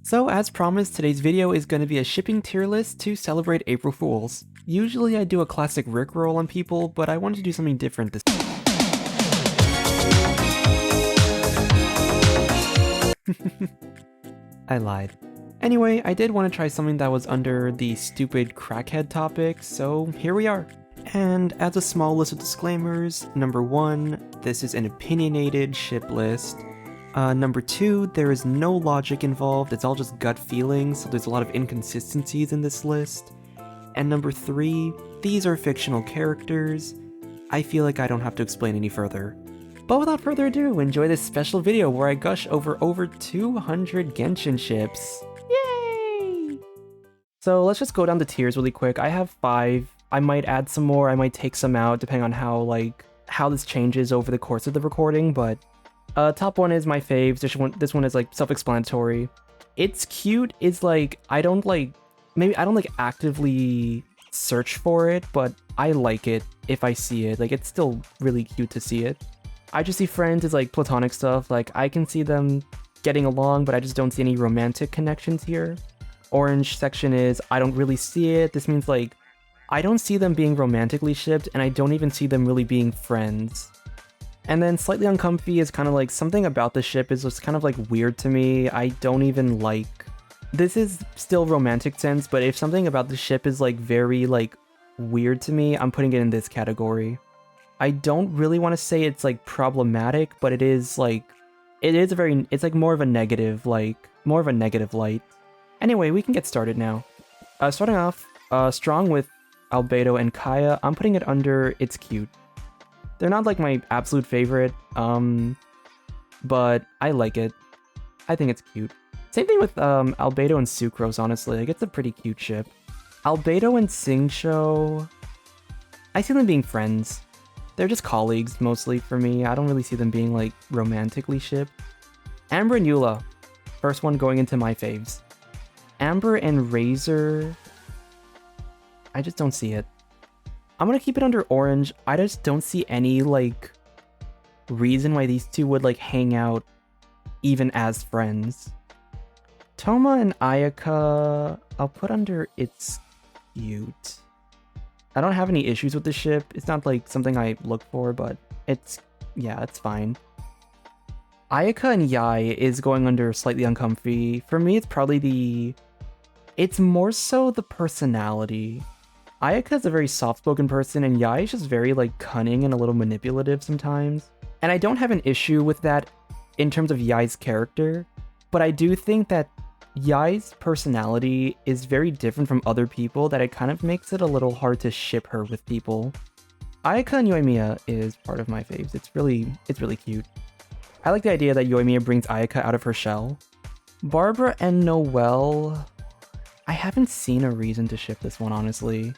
So as promised, today's video is going to be a shipping tier list to celebrate April Fools. Usually I do a classic Rickroll on people, but I wanted to do something different this time. I lied. Anyway, I did want to try something that was under the stupid crackhead topic, so here we are. And as a small list of disclaimers, number 1, this is an opinionated ship list. Number 2, there is no logic involved, it's all just gut feelings, so there's a lot of inconsistencies in this list. And number 3, these are fictional characters. I feel like I don't have to explain any further. But without further ado, enjoy this special video where I gush over 200 Genshin ships. Yay! So let's just go down the tiers really quick. I have 5. I might add some more, I might take some out, depending on how this changes over the course of the recording, but top 1 is my faves. This one is like self-explanatory. It's cute is like, I don't actively search for it, but I like it if I see it. Like, it's still really cute to see it. I just see friends is like platonic stuff. Like, I can see them getting along, but I just don't see any romantic connections here. Orange section is, I don't really see it. This means like, I don't see them being romantically shipped, and I don't even see them really being friends. And then slightly uncomfy is kind of like something about the ship is just kind of like weird to me. I don't even like... This is still romantic sense, but if something about the ship is like very like weird to me, I'm putting it in this category. I don't really want to say it's like problematic, but it is like... It's like more of a negative light. Anyway, we can get started now. Starting off, strong with Albedo and Kaya, I'm putting it under it's cute. They're not like my absolute favorite, but I like it. I think it's cute. Same thing with Albedo and Sucrose, honestly. Like, it's a pretty cute ship. Albedo and Xingyu, I see them being friends. They're just colleagues, mostly, for me. I don't really see them being, like, romantically shipped. Amber and Eula, first one going into my faves. Amber and Razor, I just don't see it. I'm gonna keep it under orange. I just don't see any, like, reason why these two would, like, hang out even as friends. Toma and Ayaka, I'll put under it's cute. I don't have any issues with the ship. It's not, like, something I look for, but it's fine. Ayaka and Yai is going under slightly uncomfy. For me, it's probably it's more so the personality. Ayaka's a very soft-spoken person, and Yai is just very, like, cunning and a little manipulative sometimes. And I don't have an issue with that in terms of Yai's character, but I do think that Yai's personality is very different from other people that it kind of makes it a little hard to ship her with people. Ayaka and Yoimiya is part of my faves. It's really cute. I like the idea that Yoimiya brings Ayaka out of her shell. Barbara and Noelle, I haven't seen a reason to ship this one, honestly.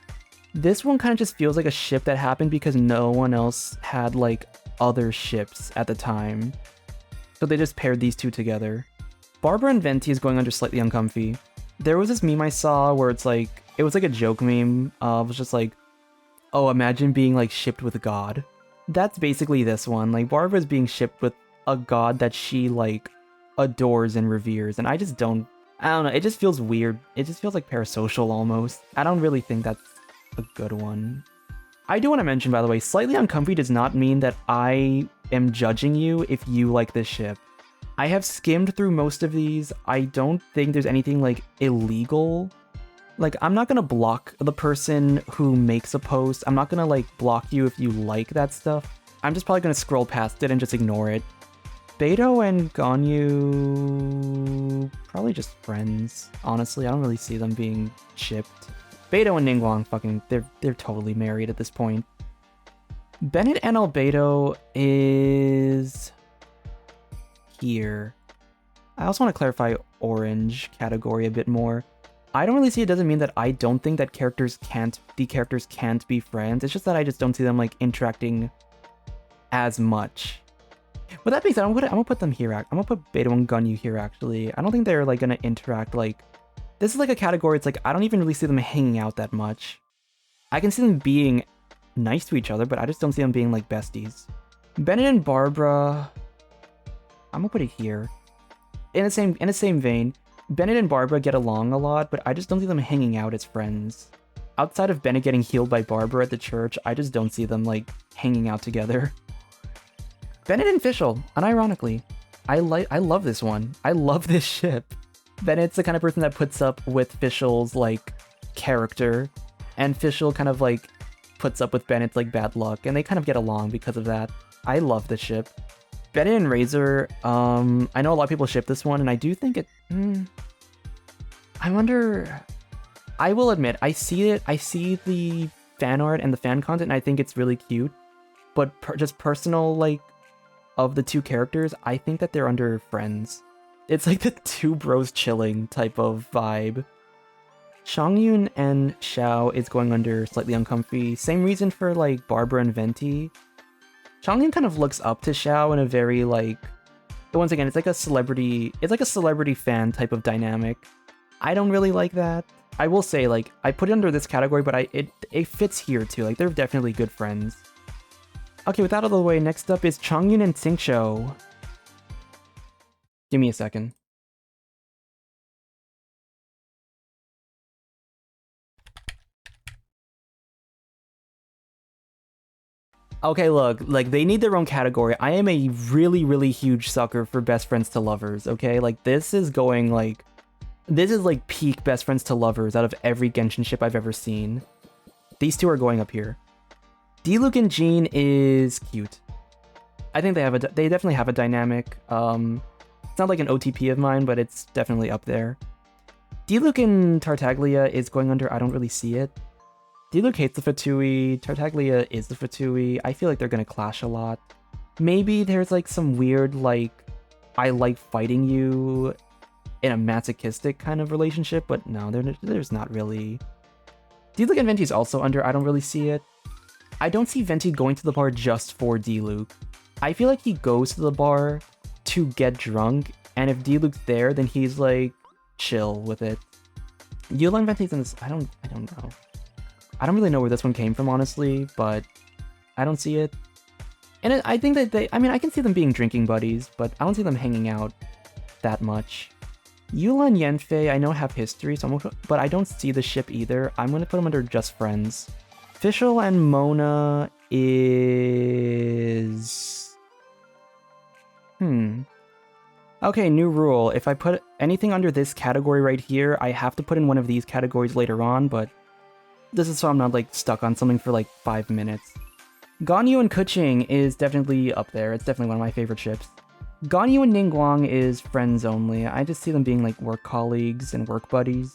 This one kind of just feels like a ship that happened because no one else had, like, other ships at the time. So they just paired these two together. Barbara and Venti is going under slightly uncomfy. There was this meme I saw where it was like a joke meme. It was just like, oh, imagine being, like, shipped with a god. That's basically this one. Like, Barbara's being shipped with a god that she, like, adores and reveres, and I don't know, it just feels weird. It just feels like parasocial almost. I don't really think that's a good one. I do want to mention, by the way, slightly uncomfy does not mean that I am judging you if you like this ship. I have skimmed through most of these. I don't think there's anything, like, illegal. Like, I'm not gonna block the person who makes a post. I'm not gonna, like, block you if you like that stuff. I'm just probably gonna scroll past it and just ignore it. Beidou and Ganyu, probably just friends. Honestly, I don't really see them being shipped. Beidou and Ningguang, they're totally married at this point. Bennett and Albedo is here. I also want to clarify orange category a bit more. I don't really see it doesn't mean that I don't think that characters can't be friends. It's just that I just don't see them, like, interacting as much. With that being said, I'm gonna put them here. I'm gonna put Beidou and Ganyu here, actually. I don't think they're, like, gonna interact, like... This is, like, a category, it's like, I don't even really see them hanging out that much. I can see them being nice to each other, but I just don't see them being, like, besties. Bennett and Barbara... I'm gonna put it here. In the same vein, Bennett and Barbara get along a lot, but I just don't see them hanging out as friends. Outside of Bennett getting healed by Barbara at the church, I just don't see them, like, hanging out together. Bennett and Fischl, unironically. I love this one. I love this ship. Bennett's the kind of person that puts up with Fischl's, like, character, and Fischl kind of, like, puts up with Bennett's, like, bad luck, and they kind of get along because of that. I love this ship. Bennett and Razor, I know a lot of people ship this one, and I do think it... I wonder... I will admit, I see the fan art and the fan content, and I think it's really cute, but just personal, like, of the two characters, I think that they're under friends. It's like the two bros chilling type of vibe. Xingyun and Xiao is going under slightly uncomfy. Same reason for, like, Barbara and Venti. Xingyun kind of looks up to Xiao in a very, like... Once again, it's like a celebrity fan type of dynamic. I don't really like that. I will say, like, I put it under this category, but it fits here too. Like, they're definitely good friends. Okay, with that out of the way, next up is Chongyun and Xingqiu. Give me a second. Okay, look, like, they need their own category. I am a really, really huge sucker for best friends to lovers, okay? Like, this is like peak best friends to lovers out of every Genshin ship I've ever seen. These two are going up here. Diluc and Jean is cute. I think they definitely have a dynamic. It's not like an OTP of mine, but it's definitely up there. Diluc and Tartaglia is going under I don't really see it. Diluc hates the Fatui, Tartaglia is the Fatui. I feel like they're gonna clash a lot. Maybe there's like some weird, like, I like fighting you in a masochistic kind of relationship, but no, there's not really. Diluc and Venti is also under I don't really see it. I don't see Venti going to the bar just for Diluc. I feel like he goes to the bar to get drunk, and if Diluc's there, then he's like chill with it. Eula and Venti's in this. I don't know. I don't really know where this one came from, honestly, but I don't see it. And I think that I can see them being drinking buddies, but I don't see them hanging out that much. Eula and Yanfei, I know have history, but I don't see the ship either. I'm going to put them under just friends. Fischl and Mona is... Okay, new rule. If I put anything under this category right here, I have to put in one of these categories later on, but this is so I'm not, like, stuck on something for, like, 5 minutes. Ganyu and Keqing is definitely up there. It's definitely one of my favorite ships. Ganyu and Ningguang is friends only. I just see them being, like, work colleagues and work buddies.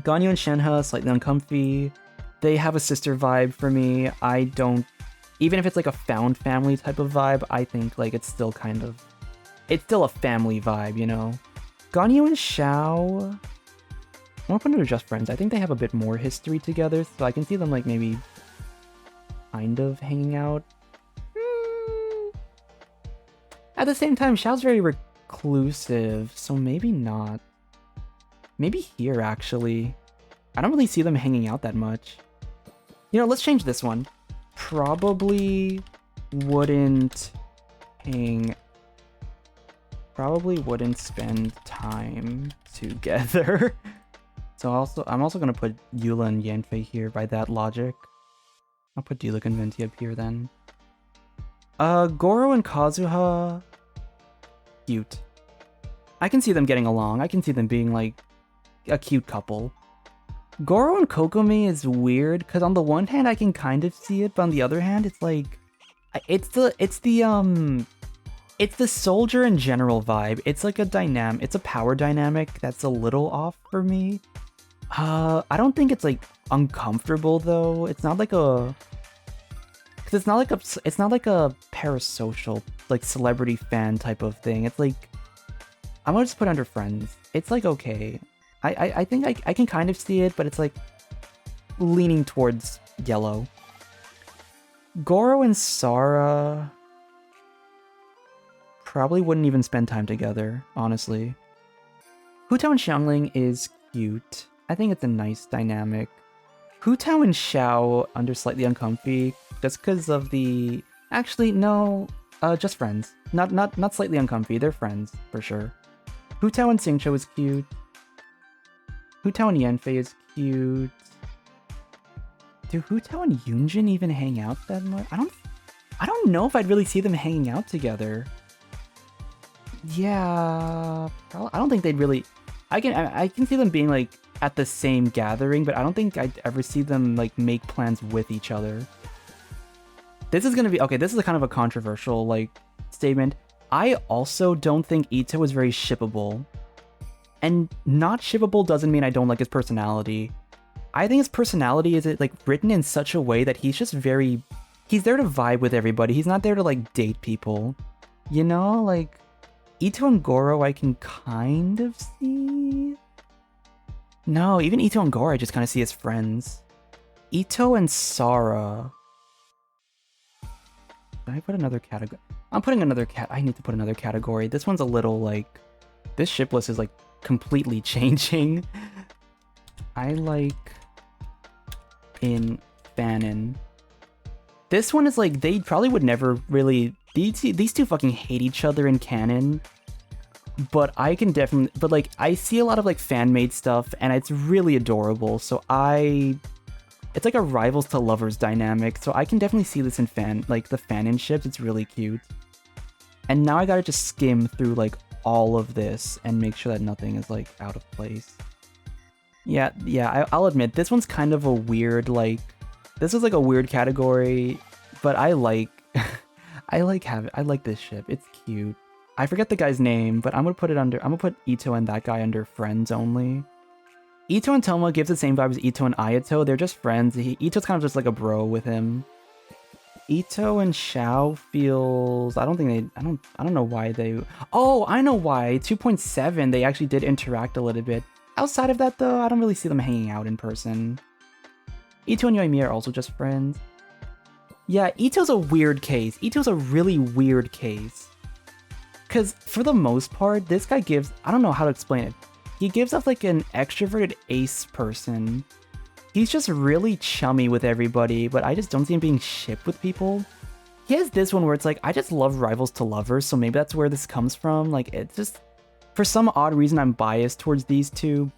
Ganyu and Shenhe, slightly uncomfy. They have a sister vibe for me. I don't... Even if it's, like, a found family type of vibe, I think, like, it's still kind of... It's still a family vibe, you know? Ganyu and Xiao... I want to put them just friends. I think they have a bit more history together, so I can see them, like, maybe kind of hanging out. At the same time, Xiao's very reclusive, so maybe not. Maybe here, actually. I don't really see them hanging out that much. You know, let's change this one. Probably wouldn't spend time together. So I'm also gonna put Eula and Yanfei here by that logic. I'll put Diluc and Venti up here then. Goro and Kazuha, cute. I can see them getting along. I can see them being like a cute couple. Goro and Kokomi is weird because on the one hand I can kind of see it, but on the other hand it's like it's the soldier and general vibe. It's like it's a power dynamic that's a little off for me. I don't think it's like uncomfortable though. It's not like a parasocial, like, celebrity fan type of thing. It's like, I'm gonna just put under friends. It's like okay. I think I can kind of see it, but it's like leaning towards yellow. Goro and Sara probably wouldn't even spend time together, honestly. Hu Tao and Xiangling is cute. I think it's a nice dynamic. Hu Tao and Xiao under slightly uncomfy, just because of the... Actually, no, just friends. Not slightly uncomfy, they're friends, for sure. Hutao and Xingqiu is cute. Hutao and Yanfei is cute. Do Hutao and Yunjin even hang out that much? I don't know if I'd really see them hanging out together. Yeah, I don't think they'd really. I can see them being like at the same gathering, but I don't think I'd ever see them like make plans with each other. This is gonna be okay. This is a kind of a controversial like statement. I also don't think Ito is very shippable, and not shippable doesn't mean I don't like his personality. I think his personality is like written in such a way that he's just very. He's there to vibe with everybody. He's not there to like date people. You know, like Ito and Goro I can kind of see. No, even Ito and Goro I just kind of see as friends. Ito and Sara. Did I put another category? I'm putting another I need to put another category. This one's a little like. This ship list is like completely changing. I like in Fanon. This one is like, they probably would never really... These two fucking hate each other in canon. But I can definitely... But like, I see a lot of like fan-made stuff, and it's really adorable. So it's like a rivals to lovers dynamic. So I can definitely see this in the Fanon ships. It's really cute. And now I gotta just skim through like all of this and make sure that nothing is like out of place. Yeah, I'll admit, this one's kind of a weird, like... This is like a weird category, but I like... I like this ship. It's cute. I forget the guy's name, but I'm gonna put Ito and that guy under friends only. Ito and Toma gives the same vibe as Ito and Ayato. They're just friends. Ito's kind of just like a bro with him. Ito and Xiao feels... I don't know why they... Oh, I know why. 2.7, they actually did interact a little bit. Outside of that, though, I don't really see them hanging out in person. Ito and Yoimi are also just friends. Yeah, Ito's a weird case. Ito's a really weird case. Because for the most part, this guy gives... I don't know how to explain it. He gives off like an extroverted ace person. He's just really chummy with everybody, but I just don't see him being shipped with people. He has this one where it's like, I just love rivals to lovers, so maybe that's where this comes from. Like, it's just... For some odd reason, I'm biased towards these two.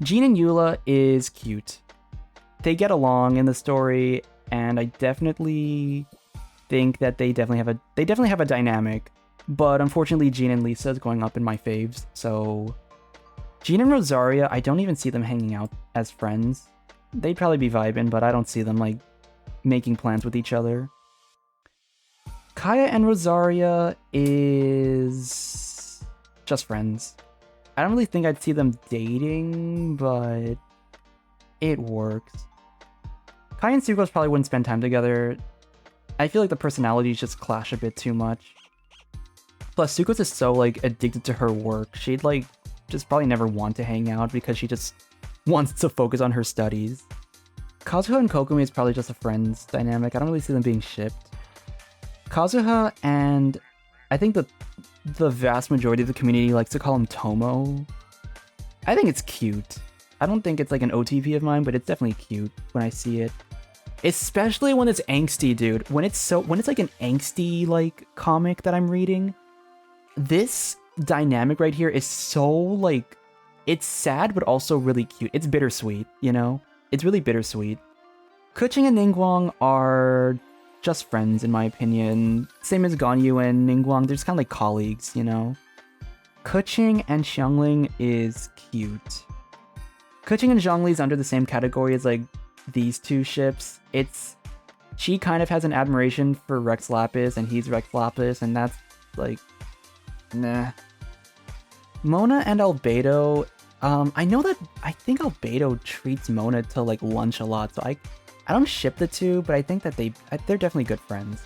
Jean and Eula is cute. They get along in the story, and I definitely think that they definitely have a dynamic. But unfortunately, Jean and Lisa is going up in my faves, so... Jean and Rosaria, I don't even see them hanging out as friends. They'd probably be vibing, but I don't see them, like, making plans with each other. Kaya and Rosaria is... just friends. I don't really think I'd see them dating, but... it works. Kaya and Sucrose probably wouldn't spend time together. I feel like the personalities just clash a bit too much. Plus, Sucrose is so, like, addicted to her work. She'd, like, just probably never want to hang out because she just wants to focus on her studies. Kazuha and Kokumi is probably just a friends dynamic. I don't really see them being shipped. Kazuha and... I think the vast majority of the community likes to call him Tomo. I think it's cute. I don't think it's like an OTP of mine, but it's definitely cute when I see it. Especially when it's angsty, dude. When it's like an angsty like comic that I'm reading, this dynamic right here is so like, it's sad but also really cute. It's bittersweet, you know? It's really bittersweet. Kuching and Ningguang are just friends in my opinion. Same as Ganyu and Ningguang, they're just kind of like colleagues, you know? Kuching and Xiangling is cute. Kuching and Zhongli is under the same category as like these two ships. She kind of has an admiration for Rex Lapis and he's Rex Lapis, and that's like, nah. Mona and Albedo, I think Albedo treats Mona to like lunch a lot, so I don't ship the two, but I think that they're definitely good friends.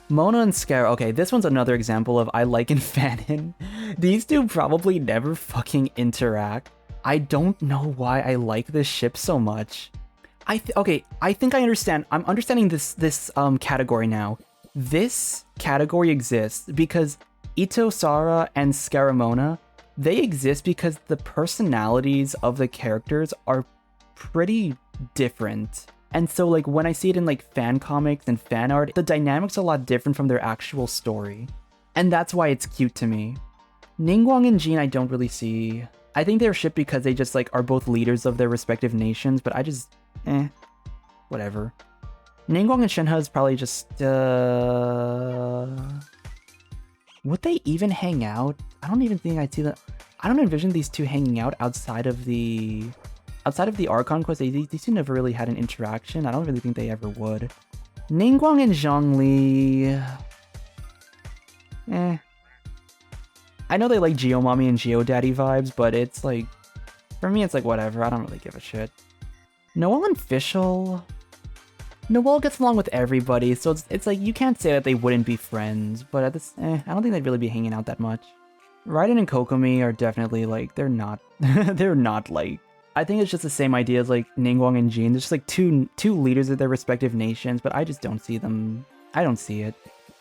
Mona and Scare, okay, this one's another example of I like and Fanon. These two probably never fucking interact. I don't know why I like this ship so much. I think I understand. I'm understanding this category now. This category exists because Ito Sara and Scaramona, they exist because the personalities of the characters are pretty different. And so like when I see it in like fan comics and fan art, the dynamics are a lot different from their actual story. And that's why it's cute to me. Ningguang and Jean I don't really see. I think they're shipped because they just like are both leaders of their respective nations, but I just whatever. Ningguang and Shenhe is probably just would they even hang out? I don't even think I'd see that. I don't envision these two hanging out outside of the Archon quest. These two never really had an interaction. I don't really think they ever would. Ningguang and Zhongli. I know they like Geomommy and Geodaddy vibes, but it's like, for me, it's like whatever. I don't really give a shit. Noelle and Fischl. Noelle gets along with everybody, so it's like you can't say that they wouldn't be friends, but at this, I don't think they'd really be hanging out that much. Raiden and Kokomi are definitely like, they're not, they're not like, I think it's just the same idea as like Ningguang and Jean. There's just like two leaders of their respective nations, but I just don't see them. I don't see it.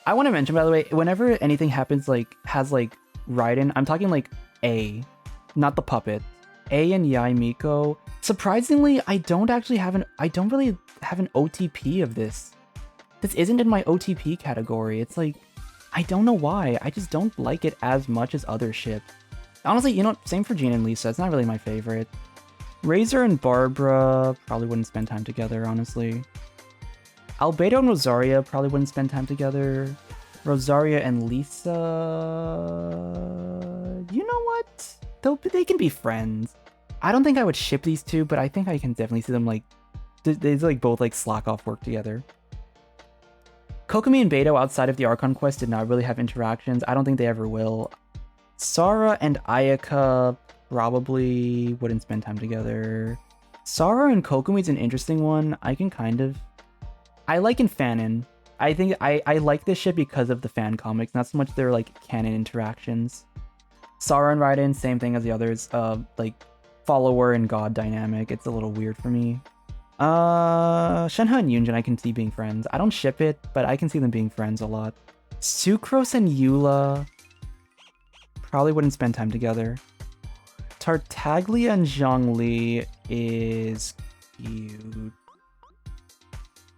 I want to mention, by the way, whenever anything happens, like, has like Raiden, I'm talking like A, not the puppet. A and Yai Miko. Surprisingly, I don't really have an OTP of this. This isn't in my OTP category. It's like, I don't know why. I just don't like it as much as other ships. Honestly, you know, same for Jean and Lisa. It's not really my favorite. Razor and Barbara probably wouldn't spend time together, honestly. Albedo and Rosaria probably wouldn't spend time together. Rosaria and Lisa... You know what? They can be friends. I don't think I would ship these two, but I think I can definitely see them like... They like both like slack off work together. Kokomi and Beidou outside of the Archon quest did not really have interactions. I don't think they ever will. Sara and Ayaka probably wouldn't spend time together. Sara and Kokomi's an interesting one. I like in fanon. I think I like this ship because of the fan comics, not so much their like canon interactions. Sara and Raiden, same thing as the others. Like follower and god dynamic. It's a little weird for me. Shenhe and Yunjin I can see being friends. I don't ship it, but I can see them being friends a lot. Sucrose and Eula probably wouldn't spend time together. Tartaglia and Zhongli is cute.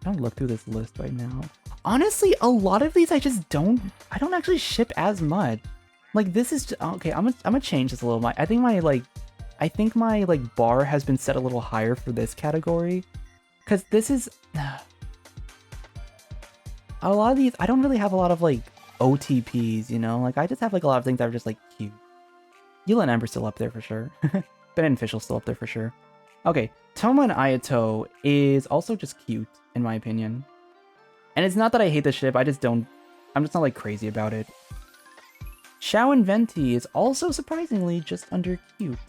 I don't look through this list right now. Honestly, a lot of these I don't actually ship as much. Like this is okay. I'm gonna change this a little. I think my bar has been set a little higher for this category, because this is a lot of these. I don't really have a lot of like OTPs, you know. Like I just have like a lot of things that are just like cute. Yula and Ember still up there for sure. Ben and Fischl still up there for sure. Okay, Toma and Ayato is also just cute in my opinion, and it's not that I hate the ship. I'm just not like crazy about it. Xiao and Venti is also surprisingly just under cute.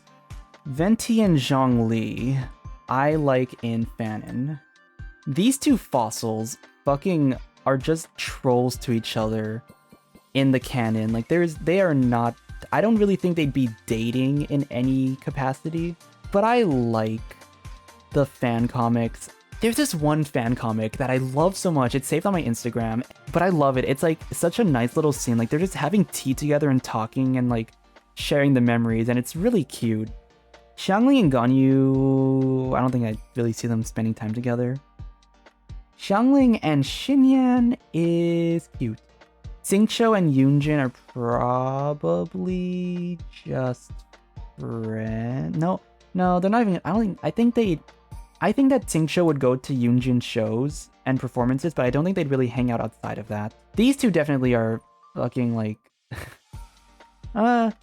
Venti and Zhongli, I like in fanon. These two fossils fucking are just trolls to each other in the canon. Like they are not, I don't really think they'd be dating in any capacity, but I like the fan comics. There's this one fan comic that I love so much. It's saved on my Instagram, but I love it. It's like such a nice little scene. Like they're just having tea together and talking and like sharing the memories, and it's really cute. Xiangli and Ganyu, I don't think I really see them spending time together. Xiangling and Xinyan is cute. Xingqiu and Yunjin are probably just friends. No, they're not even. I think that Xingqiu would go to Yunjin shows and performances, but I don't think they'd really hang out outside of that. These two definitely are fucking like,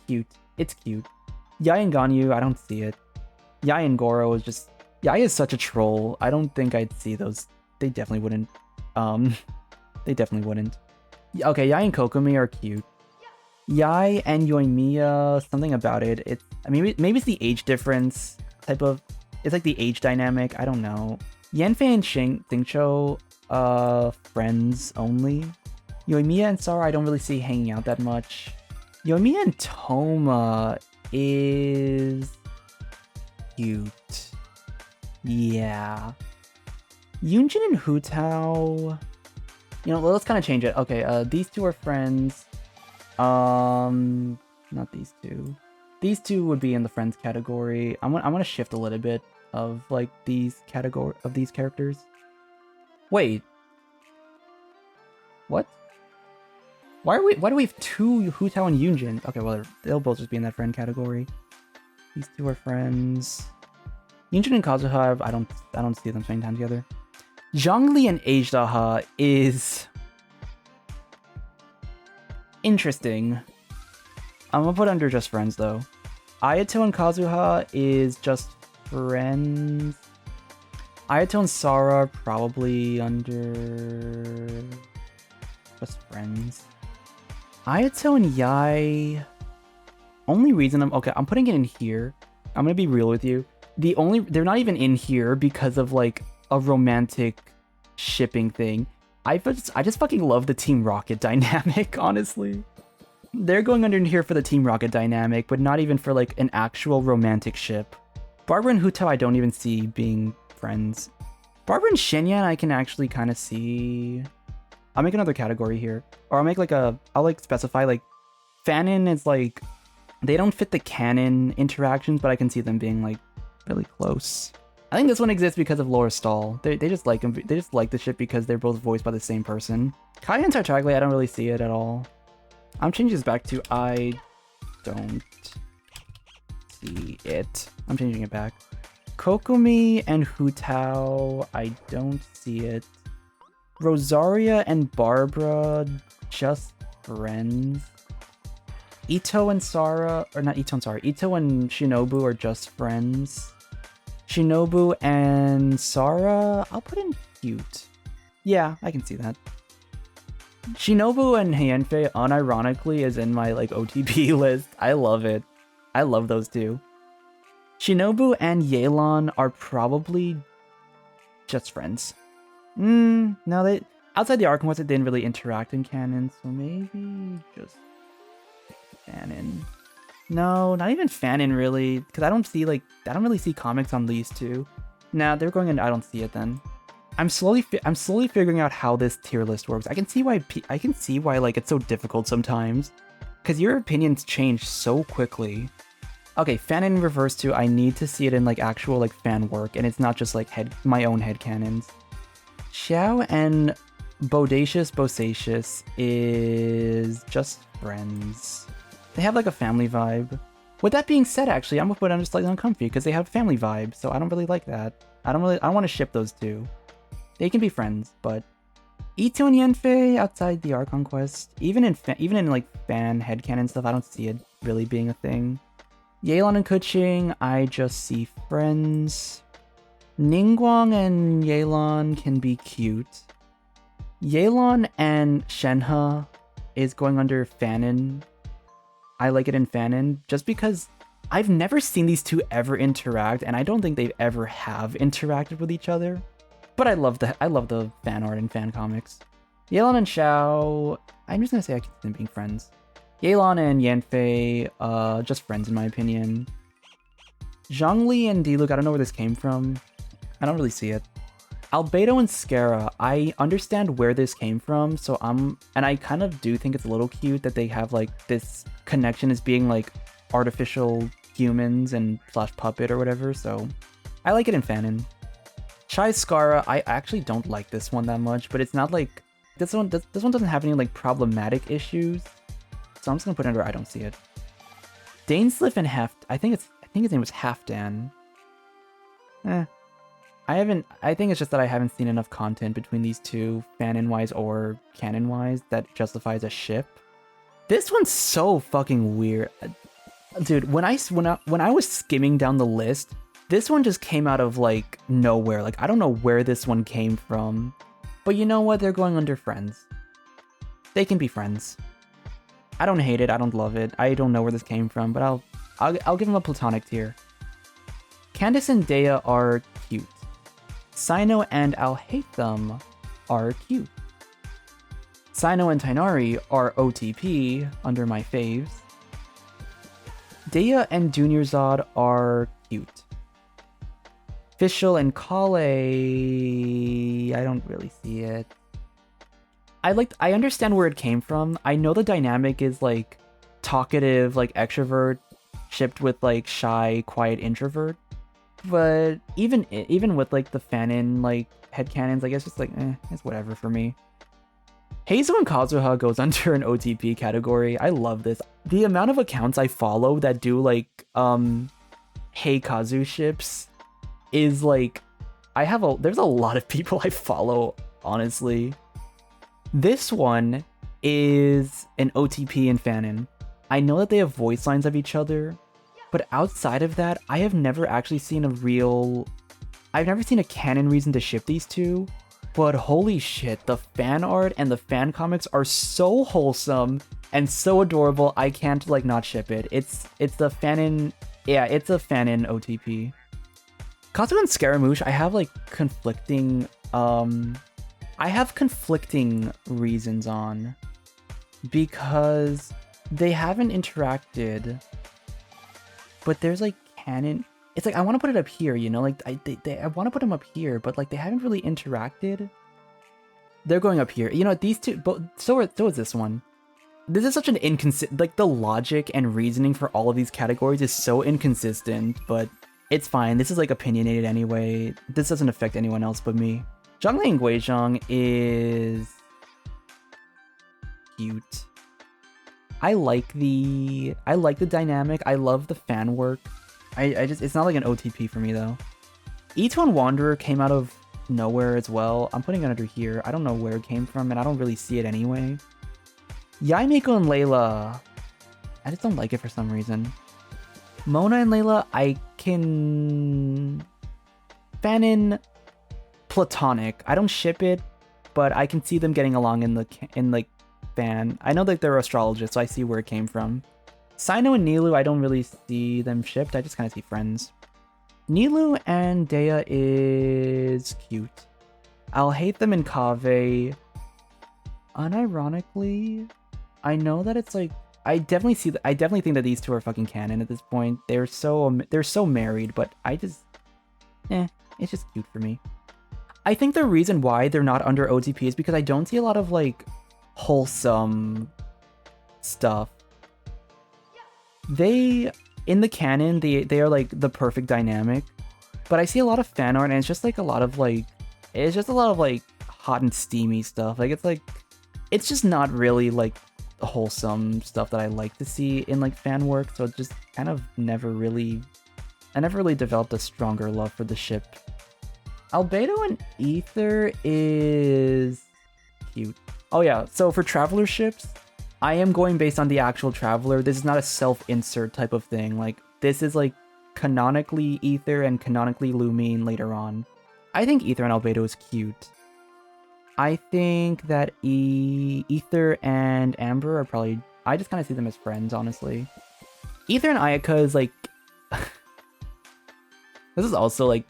cute. It's cute. Yai and Ganyu, I don't see it. Yai and Goro is just... Yai is such a troll. I don't think I'd see those. They definitely wouldn't. They definitely wouldn't. Okay, Yai and Kokomi are cute. Yai and Yoimiya, something about it. Maybe it's the age difference type of... It's like the age dynamic. I don't know. Yanfei and Xingqiu, friends only. Yoimiya and Sara, I don't really see hanging out that much. Yoimiya and Toma is cute. Yeah. Yunjin and Hu Tao. You know, let's kind of change it. Okay, these two are friends. Not these two. These two would be in the friends category. I'm gonna shift a little bit of like these characters. Wait. What? Why do we have two Hu Tao and Yunjin? Okay, well they'll both just be in that friend category. These two are friends. Yunjin and Kazuha, I don't see them spending time together. Zhongli and Agedaha is interesting. I'm gonna put under just friends though. Ayato and Kazuha is just friends. Ayato and Sara probably under just friends. Ayato and Yai. Only reason I'm putting it in here. I'm gonna be real with you. They're not even in here because of like a romantic shipping thing. I just fucking love the Team Rocket dynamic, honestly. They're going under here for the Team Rocket dynamic, but not even for like an actual romantic ship. Barbara and Hu Tao I don't even see being friends. Barbara and Xingyun I can actually kind of see. I'll make another category here. Or I'll make like I'll like specify like fanon is like, they don't fit the canon interactions, but I can see them being like really close. I think this one exists because of Laura Stahl. They just like them. They just like the ship because they're both voiced by the same person. Kaya and Tartaglia, I don't really see it at all. I'm changing this back to I don't see it. I'm changing it back. Kokomi and Hu Tao, I don't see it. Rosaria and Barbara, just friends. Ito and Sara, or not Ito and Sara, Ito and Shinobu are just friends. Shinobu and Sara, I'll put in cute. Yeah, I can see that. Shinobu and Heianfei unironically is in my like OTP list. I love it. I love those two. Shinobu and Yelan are probably just friends. No, they outside the arc quest, it didn't really interact in canon, so maybe just fanon. No, not even fanon really, because I don't really see comics on these two. Nah, they're going in. I don't see it then. I'm slowly figuring out how this tier list works. I can see why like it's so difficult sometimes, because your opinions change so quickly. Okay, fanon refers to I need to see it in like actual like fan work, and it's not just like my own headcanons. Xiao and Bodacious is just friends. They have like a family vibe. With that being said, actually, I'm gonna put it under slightly uncomfy because they have family vibe, so I don't really like that. I don't want to ship those two. They can be friends, but Ito and Yanfei outside the Archon quest, even in like fan headcanon stuff, I don't see it really being a thing. Yelan and Kuching, I just see friends. Ningguang and Yelan can be cute. Yelan and Shenhe is going under fanon. I like it in fanon just because I've never seen these two ever interact, and I don't think they've ever have interacted with each other. But I love the fan art and fan comics. Yelan and Xiao, I'm just gonna say I can see them being friends. Yelan and Yanfei, just friends in my opinion. Zhongli and Diluc, I don't know where this came from. I don't really see it. Albedo and Scara, I understand where this came from, and I kind of do think it's a little cute that they have like this connection as being like artificial humans and / puppet or whatever, so I like it in fanon. Chai Scara, I actually don't like this one that much, but it's not like this one doesn't have any like problematic issues, so I'm just gonna put it under I don't see it. Dainsliff and Heft, I think his name was Halfdan. I think it's just that I haven't seen enough content between these two, fanon-wise or canon-wise, that justifies a ship. This one's so fucking weird. Dude, when I was skimming down the list, this one just came out of like nowhere. Like I don't know where this one came from. But you know what? They're going under friends. They can be friends. I don't hate it, I don't love it. I don't know where this came from, but I'll give them a platonic tier. Candace and Dea are cute. Sino and Alhaitham are cute. Sino and Tainari are OTP under my faves. Dea and Dunyarzad are cute. Fischl and Kale, I don't really see it. I understand where it came from. I know the dynamic is like talkative, like extrovert, shipped with like shy, quiet introvert. But even with like the fanon like headcanons, I guess it's like it's whatever for me. Heizo and Kazuha goes under an OTP category. I love this. The amount of accounts I follow that do like Hey Kazu ships is like there's a lot of people I follow, honestly. This one is an OTP and fanon. I know that they have voice lines of each other, but outside of that, I have never actually seen I've never seen a canon reason to ship these two. But holy shit, the fan art and the fan comics are so wholesome and so adorable. I can't like not ship it. It's the fanon, yeah, it's a fanon OTP. Kazu and Scaramouche, I have like conflicting reasons on, because they haven't interacted, but there's like canon. It's like I want to put it up here, you know, like I want to put them up here, but like they haven't really interacted. They're going up here, you know. These two, but so is this one. This is such an inconsistent, like the logic and reasoning for all of these categories is so inconsistent, but it's fine. This is like opinionated anyway. This doesn't affect anyone else but me. Zhonglei and Guizhong is cute. I like the dynamic. I love the fan work. I just, it's not like an OTP for me though. E2 and Wanderer came out of nowhere as well. I'm putting it under here. I don't know where it came from, and I don't really see it anyway. Yaimiko and Layla, I just don't like it for some reason. Mona and Layla, I can fanon platonic. I don't ship it, but I can see them getting along in like fan. I know that they're astrologists, so I see where it came from. Sino and Nilou, I don't really see them shipped. I just kind of see friends. Nilou and Dea is cute. I'll hate them in Kave. Unironically, I know that it's like I definitely think that these two are fucking canon at this point. They're so married, but I just it's just cute for me. I think the reason why they're not under OTP is because I don't see a lot of like wholesome stuff. In the canon, they are like the perfect dynamic, but I see a lot of fan art and it's just a lot of hot and steamy stuff. Like it's just not really like wholesome stuff that I like to see in like fan work. So it just kind of I never really developed a stronger love for the ship. Albedo and Ether is cute. Oh yeah, so for Traveler ships, I am going based on the actual Traveler. This is not a self-insert type of thing. Like, this is like canonically Ether and canonically Lumine later on. I think Ether and Albedo is cute. I think that Ether and Amber are probably... I just kind of see them as friends, honestly. Ether and Ayaka is like... This is also like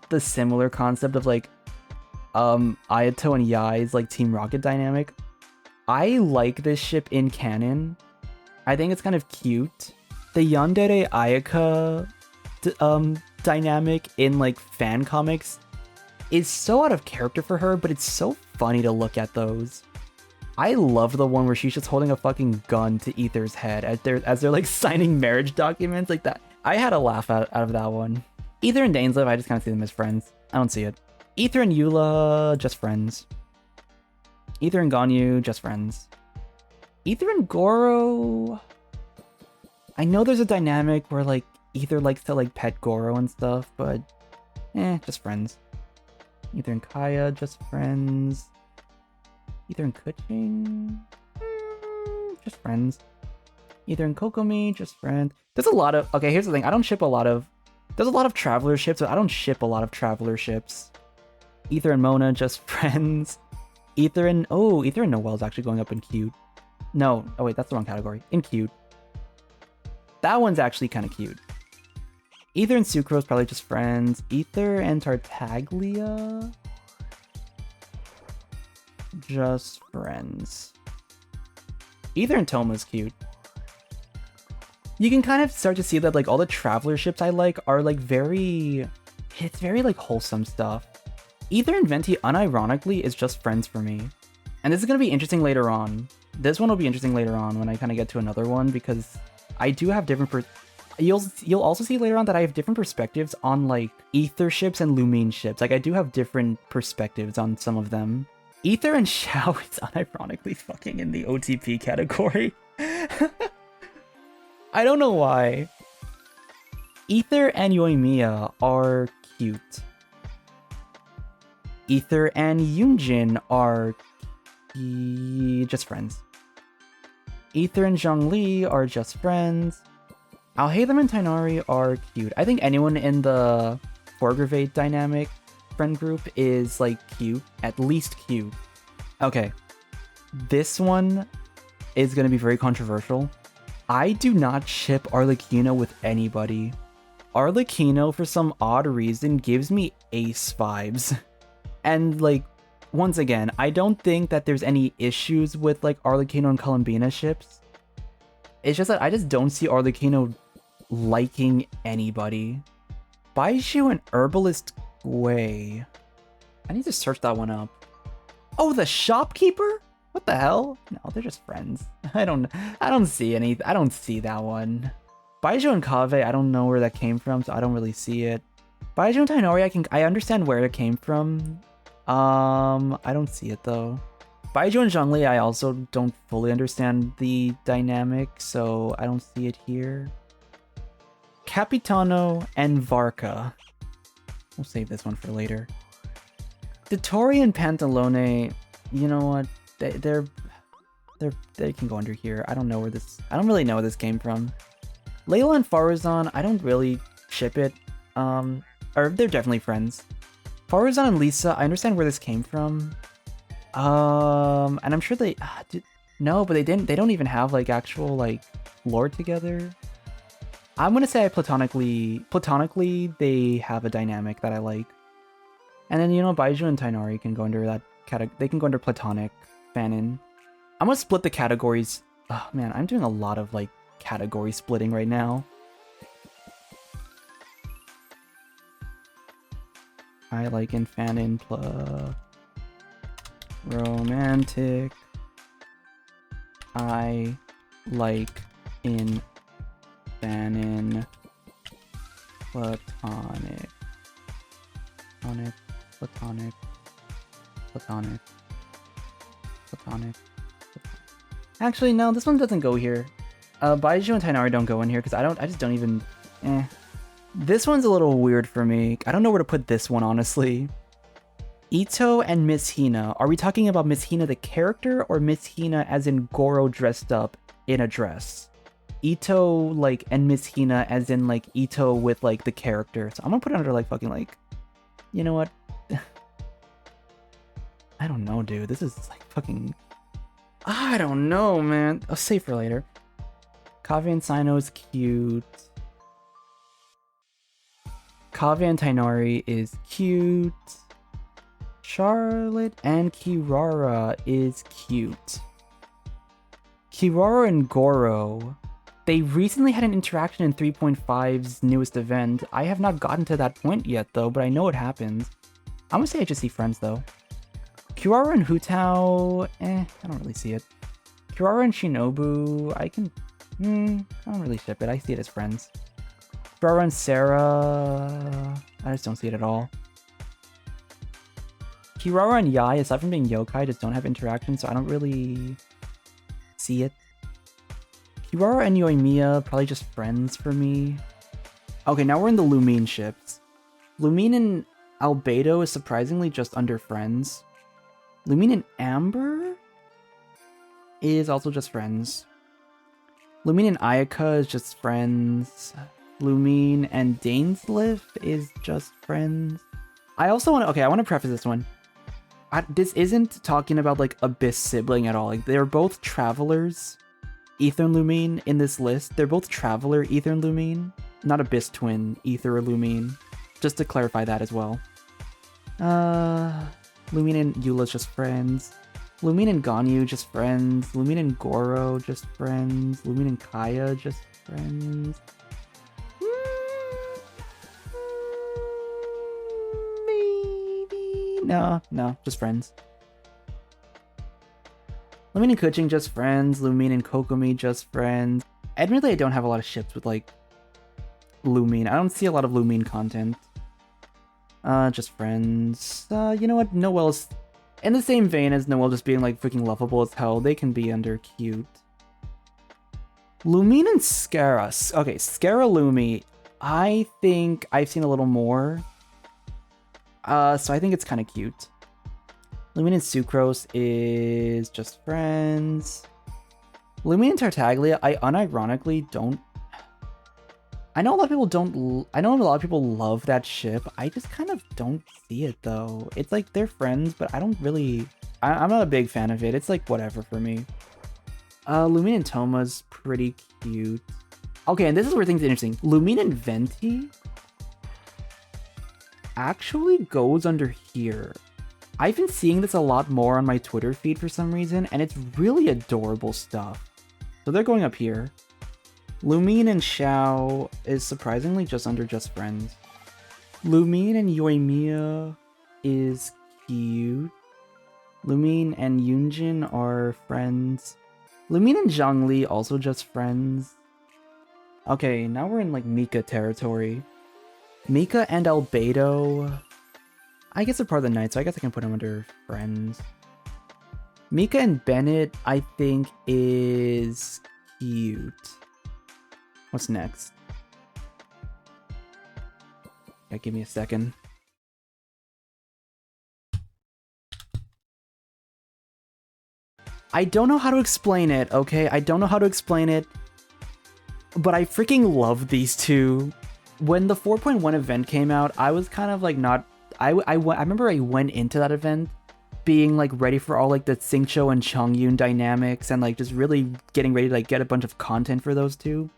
the similar concept of like Ayato and Yai's like Team Rocket dynamic. I like this ship in canon. I think it's kind of cute. The Yandere Ayaka dynamic in like fan comics is so out of character for her, but it's so funny to look at those. I love the one where she's just holding a fucking gun to Ether's head as they're like signing marriage documents like that. I had a laugh out of that one. Ether and Dainsleif, I just kind of see them as friends. I don't see it. Ether and Eula, just friends. Ether and Ganyu, just friends. Ether and Goro... I know there's a dynamic where like Ether likes to like pet Goro and stuff, but just friends. Ether and Kaya, just friends. Ether and Kuching, just friends. Ether and Kokomi, just friends. There's a lot of... Okay, here's the thing. I don't ship a lot of... There's a lot of Traveler ships, but I don't ship a lot of Traveler ships. Ether and Mona, just friends. Ether and Noelle is actually going up in cute. No, oh wait, that's the wrong category. In cute. That one's actually kind of cute. Ether and Sucrose, probably just friends. Ether and Tartaglia, just friends. Ether and Toma's cute. You can kind of start to see that like all the Traveler ships I like are like it's very like wholesome stuff. Ether and Venti, unironically, is just friends for me. And this is going to be interesting later on. This one will be interesting later on when I kind of get to another one, because I do have different... You'll also see later on that I have different perspectives on, like, Ether ships and Lumine ships. Like, I do have different perspectives on some of them. Ether and Xiao is unironically fucking in the OTP category. I don't know why. Ether and Yoimiya are cute. Ether and Yunjin are just friends. Ether and Zhongli are just friends. Alhaitham and Tainari are cute. I think anyone in the Forgravate dynamic friend group is like cute, at least cute. Okay, this one is gonna be very controversial. I do not ship Arlecchino with anybody. Arlecchino, for some odd reason, gives me Ace vibes. And like, once again, I don't think that there's any issues with like Arlecchino and Columbina ships. It's just that I just don't see Arlecchino liking anybody. Baiju and Herbalist Gui. I need to search that one up. Oh, the shopkeeper? What the hell? No, they're just friends. I don't see that one. Baiju and Kave, I don't know where that came from, so I don't really see it. Baiju and Tainori, I understand where it came from. I don't see it though. Baiju and Zhongli, I also don't fully understand the dynamic, so I don't see it here. Capitano and Varka. We'll save this one for later. Dotori and Pantalone, you know what? They can go under here. I don't really know where this came from. Layla and Faruzan, I don't really ship it. Or they're definitely friends. Faruzan and Lisa, I understand where this came from. And I'm sure they no, but they don't even have like actual like lore together. I'm gonna say platonically they have a dynamic that I like. And then, you know, Baiju and Tainari can go under that they can go under platonic fanon. I'm gonna split the categories. Oh man, I'm doing a lot of like category splitting right now. I like in fanon plus romantic. I like in fanon platonic. Platonic. Actually, no, this one doesn't go here. Baiju and Tainari don't go in here because I just don't even. This one's a little weird for me. I don't know where to put this one, honestly. Ito and Miss Hina. Are we talking about Miss Hina the character or Miss Hina as in Goro dressed up in a dress? Ito like and Miss Hina as in like Ito with like the character. So I'm gonna put it under like fucking like, you know what? I don't know, dude. This is like fucking. I don't know, man. I'll save for later. Kave and Sino is cute. Kave and Tainari is cute. Charlotte and Kirara is cute. Kirara and Goro. They recently had an interaction in 3.5's newest event. I have not gotten to that point yet though, but I know it happens. I'm gonna say I just see friends though. Kirara and Hutao, I don't really see it. Kirara and Shinobu, I don't really ship it. I see it as friends. Kirara and Sarah, I just don't see it at all. Kirara and Yai, aside from being yokai, just don't have interaction, so I don't really see it. Kirara and Yoimiya, probably just friends for me. Okay, now we're in the Lumine ships. Lumine and Albedo is surprisingly just under friends. Lumine and Amber is also just friends. Lumine and Ayaka is just friends. Lumine and Dainsliff is just friends. I also want to, I want to preface this one. This isn't talking about like Abyss sibling at all. Like they're both travelers, Ether and Lumine in this list. They're both traveler, Ether and Lumine, not Abyss twin, Ether or Lumine. Just to clarify that as well. Lumine and Eula's just friends. Lumine and Ganyu just friends. Lumine and Goro just friends. Lumine and Kaya just friends. Maybe. No, just friends. Lumine and Kuching just friends. Lumine and Kokomi just friends. Admittedly, I don't have a lot of ships with like Lumine. I don't see a lot of Lumine content. Just friends. You know what? Noelle's In the same vein as Noelle just being like freaking lovable as hell, they can be under cute. Lumine and Scara. Okay, Scara Lumi, I think I've seen a little more. So I think it's kind of cute. Lumine and Sucrose is just friends. Lumine and Tartaglia, I unironically don't... I know a lot of people don't... I know a lot of people love that ship. I just kind of don't see it, though. It's like, they're friends, but I don't really... I'm not a big fan of it. It's like, whatever for me. Lumine and Toma's pretty cute. Okay, and this is where things are interesting. Lumine and Venti actually goes under here. I've been seeing this a lot more on my Twitter feed for some reason, and it's really adorable stuff. So they're going up here. Lumine and Xiao is surprisingly just under just friends. Lumine and Yoimiya is cute. Lumine and Yunjin are friends. Lumine and Zhongli also just friends. Okay, now we're in like Mika territory. Mika and Albedo, I guess they're part of the night, so I guess I can put them under friends. Mika and Bennett, I think, is cute. What's next? Yeah, give me a second. I don't know how to explain it, okay? I don't know how to explain it, but I freaking love these two. When the 4.1 event came out, I was kind of like not... I remember I went into that event being like ready for all like the Xingqiu and Chongyun dynamics and like just really getting ready to like get a bunch of content for those two.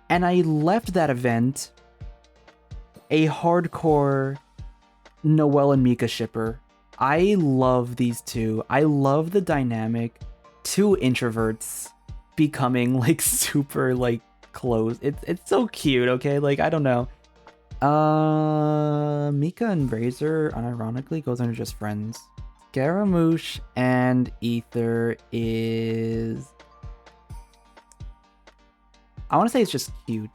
And I left that event a hardcore Noelle and Mika shipper. I love these two. I love the dynamic. Two introverts becoming like super like close. It's so cute, okay? Like, I don't know. Mika and Razor unironically goes under just friends. Scaramouche and Ether is... I want to say it's just cute.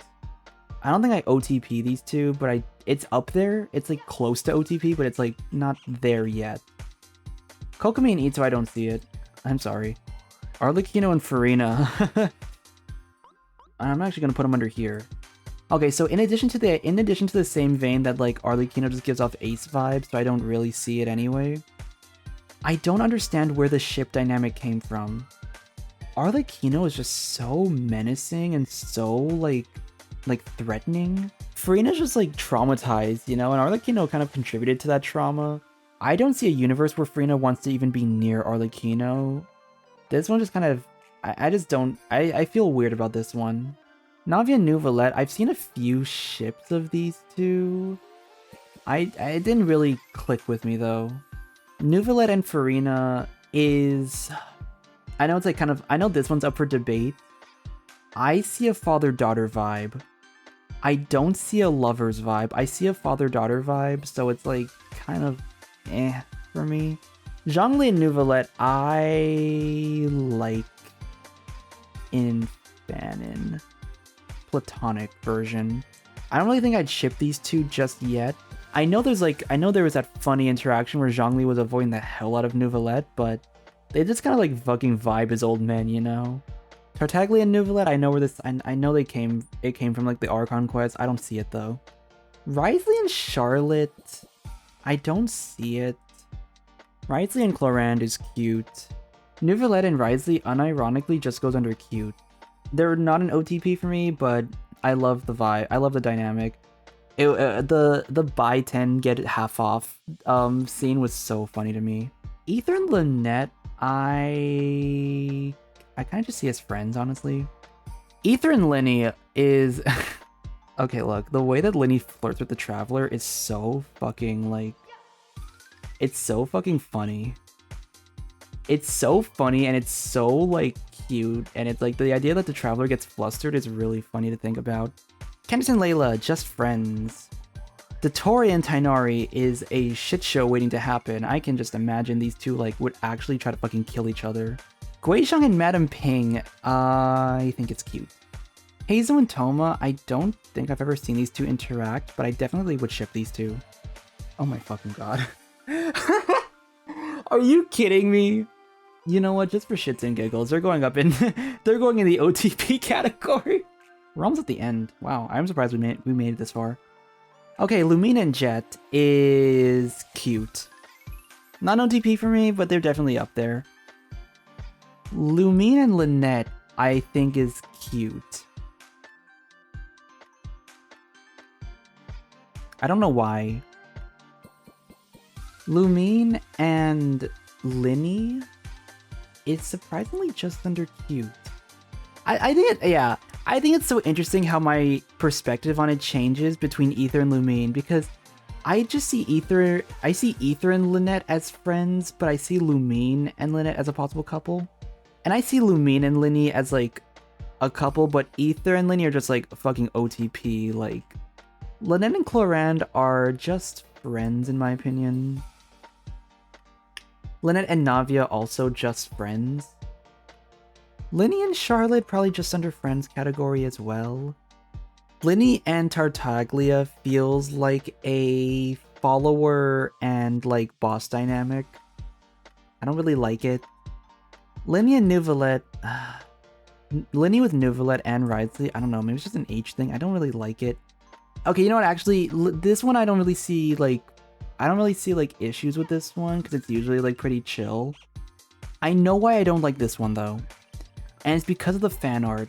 I don't think I OTP these two, but it's up there. It's like close to OTP, but it's like not there yet. Kokomi and Ito, I don't see it. I'm sorry. Arlecchino and Farina. I'm actually gonna put them under here. Okay, so in addition to the same vein that like Arlecchino just gives off ace vibes, so I don't really see it anyway. I don't understand where the ship dynamic came from. Arlecchino is just so menacing and so like threatening. Farina's just like traumatized, you know, and Arlecchino kind of contributed to that trauma. I don't see a universe where Farina wants to even be near Arlecchino. This one just kind of, I just don't, I feel weird about this one. Navia and Nuvolette, I've seen a few ships of these two. It didn't really click with me though. Nuvolette and Farina is, I know it's like kind of, I know this one's up for debate. I see a father-daughter vibe. I don't see a lover's vibe. I see a father-daughter vibe, so it's like kind of for me. Zhongli and Nuvolette, I like in Fanon. Platonic version. I don't really think I'd ship these two just yet. I know there was that funny interaction where Zhongli was avoiding the hell out of Nuvolette, but they just kind of like fucking vibe as old men, you know? Tartaglia and Nuvolette, I know where this, I know it came from like the Archon quest. I don't see it though. Wriothesley and Charlotte, I don't see it. Wriothesley and Clorinde is cute. Nuvolette and Wriothesley unironically just goes under cute. They're not an OTP for me, but I love the vibe. I love the dynamic. The buy 10 get it half off scene was so funny to me. Ether and Lynette, I kind of just see as friends, honestly. Ether and Linny is... Okay, look, the way that Linny flirts with the Traveler is so fucking, like... It's so fucking funny. It's so funny, and it's so, like, cute, and it's, like, the idea that the Traveler gets flustered is really funny to think about. Candice and Layla, just friends. Dottore and Tainari is a shit show waiting to happen. I can just imagine these two, like, would actually try to fucking kill each other. Guizhong and Madame Ping, I think it's cute. Hazel and Toma, I don't think I've ever seen these two interact, but I definitely would ship these two. Oh my fucking god. Are you kidding me? You know what? Just for shits and giggles, they're going up in they're going in the OTP category. We're almost at the end. Wow, I'm surprised we made it this far. Okay, Lumine and Jet is cute. Not OTP for me, but they're definitely up there. Lumine and Lynette, I think, is cute. I don't know why. Lumine and Linny is surprisingly just under cute. I think it's so interesting how my perspective on it changes between Ether and Lumine, because I just see Ether and Lynette as friends, but I see Lumine and Lynette as a possible couple. And I see Lumine and Linny as like a couple, but Ether and Linny are just like fucking OTP. Like, Lynette and Clorand are just friends in my opinion. Lynette and Navia also just friends. Linny and Charlotte probably just under friends category as well. Linny and Tartaglia feels like a follower and like boss dynamic. I don't really like it. Linny and Nouvelette, Linny with Nouvelette and Risley, I don't know, maybe it's just an age thing. I don't really like it. Okay, you know what, actually, this one I don't really see issues with this one, because it's usually like pretty chill. I know why I don't like this one though, and it's because of the fan art.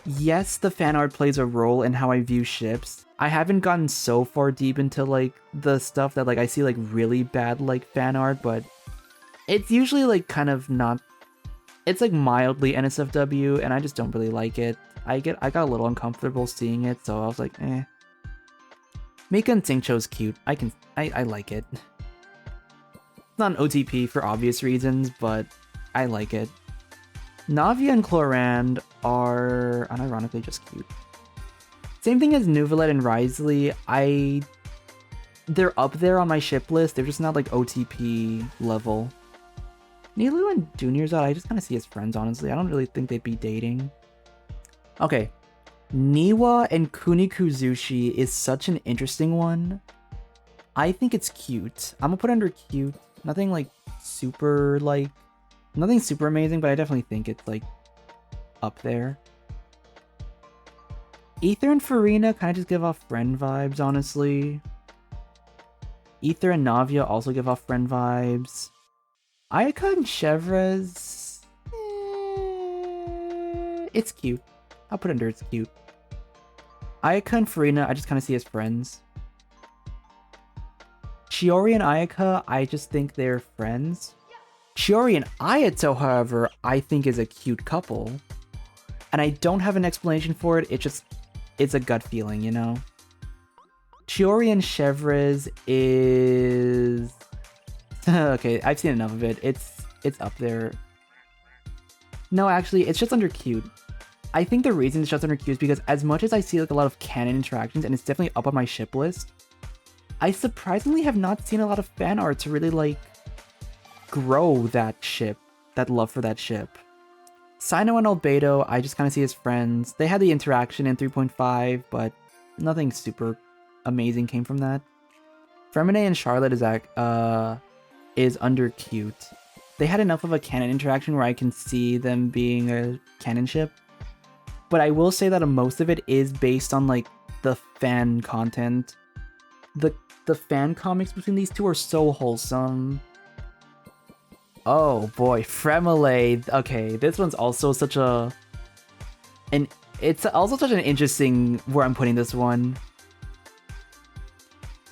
Yes, the fan art plays a role in how I view ships. I haven't gotten so far deep into like the stuff that like I see like really bad like fan art, but it's usually like kind of not, it's like mildly NSFW, and I just don't really like it. I got a little uncomfortable seeing it, so I was like, eh. Mika and Xingqiu's cute. I like it. It's not an OTP for obvious reasons, but I like it. Navia and Clorand are unironically just cute. Same thing as Nouvelette and Risley. They're up there on my ship list. They're just not like OTP level. Nilou and Dunyarzad, I just kind of see as friends, honestly. I don't really think they'd be dating. Okay. Niwa and Kunikuzushi is such an interesting one. I think it's cute. I'm gonna put it under cute. Nothing like super like... Nothing super amazing, but I definitely think it's like up there. Ether and Farina kind of just give off friend vibes, honestly. Ether and Navia also give off friend vibes. Ayaka and Chevres... it's cute. I'll put it under it's cute. Ayaka and Farina, I just kind of see as friends. Chiori and Ayaka, I just think they're friends. Chiori and Ayato, however, I think is a cute couple. And I don't have an explanation for it, it's a gut feeling, you know? Chiori and Chevres is... okay, I've seen enough of it. It's up there. No, actually, it's just under cute. I think the reason it's just under cute is because as much as I see like a lot of canon interactions, and it's definitely up on my ship list, I surprisingly have not seen a lot of fan art to really like grow that ship, that love for that ship. Sino and Albedo, I just kind of see as friends. They had the interaction in 3.5, but nothing super amazing came from that. Femine and Charlotte is under cute. They had enough of a canon interaction where I can see them being a canon ship. But I will say that most of it is based on like the fan content. The fan comics between these two are so wholesome. Oh boy, Fremele. Okay, this one's also such it's also such an interesting where I'm putting this one.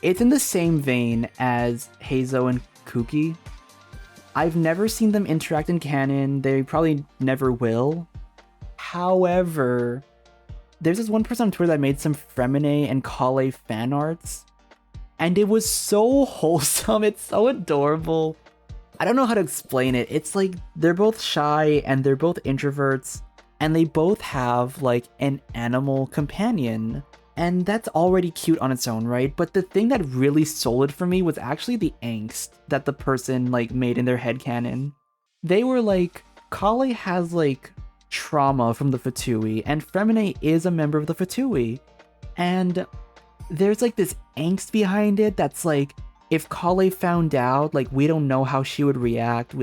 It's in the same vein as Heizo and Kuki. I've never seen them interact in canon. They probably never will. However, there's this one person on Twitter that made some Fremine and Kale fan arts, and it was so wholesome. It's so adorable. I don't know how to explain it. It's like they're both shy and they're both introverts, and they both have like an animal companion. And that's already cute on its own, right? But the thing that really sold it for me was actually the angst that the person like made in their headcanon. They were like, Kale has like trauma from the Fatui, and Femine is a member of the Fatui. And there's like this angst behind it that's like, if Kale found out, like, we don't know how she would react.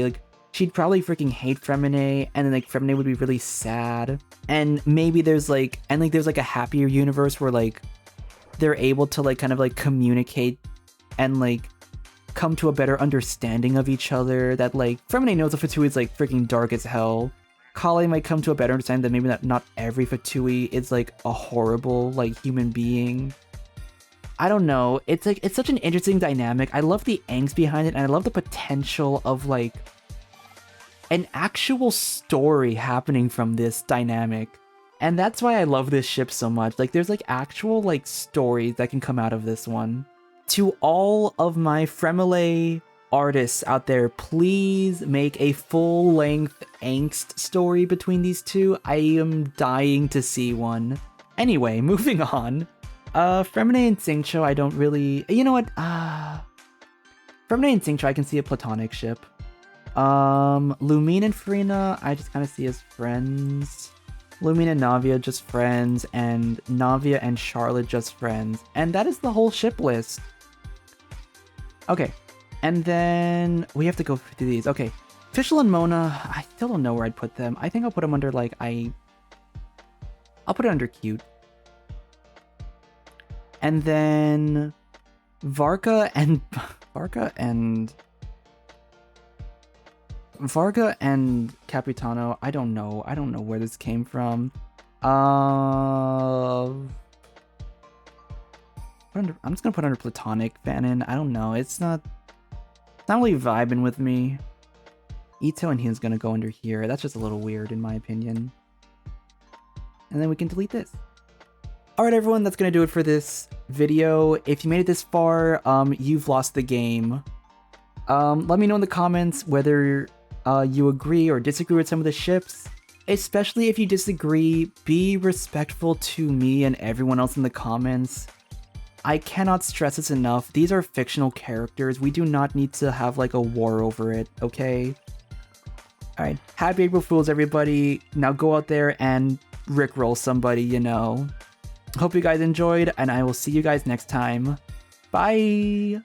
She'd probably freaking hate Fremine, and then like Fremine would be really sad. And maybe there's like a happier universe where like they're able to like kind of like communicate and like come to a better understanding of each other. That like Fremine knows that Fatui is like freaking dark as hell. Kale might come to a better understanding that maybe not every Fatui is like a horrible like human being. I don't know. It's like it's such an interesting dynamic. I love the angst behind it, and I love the potential of like an actual story happening from this dynamic. And that's why I love this ship so much. Like, there's like actual like stories that can come out of this one. To all of my Fremile artists out there, please make a full-length angst story between these two. I am dying to see one. Anyway, moving on. Fremine and Xingqiu, I don't really... You know what? Fremine and Xingqiu, I can see a platonic ship. Lumine and Farina, I just kind of see as friends. Lumine and Navia, just friends. And Navia and Charlotte, just friends. And that is the whole ship list. Okay. And then we have to go through these. Okay. Fischl and Mona, I still don't know where I'd put them. I think I'll put them under, like, I'll put it under cute. And then Varga and Capitano, I don't know where this came from. I'm just gonna put under platonic fanon. I don't know. It's not really vibing with me. Ito and Hyun's gonna go under here. That's just a little weird in my opinion. And then we can delete this. Alright everyone, that's gonna do it for this video. If you made it this far, you've lost the game. Let me know in the comments whether you agree or disagree with some of the ships. Especially if you disagree, be respectful to me and everyone else in the comments. I cannot stress this enough. These are fictional characters. We do not need to have like a war over it, okay? Alright, happy April Fools everybody. Now go out there and rickroll somebody, you know. Hope you guys enjoyed, and I will see you guys next time. Bye!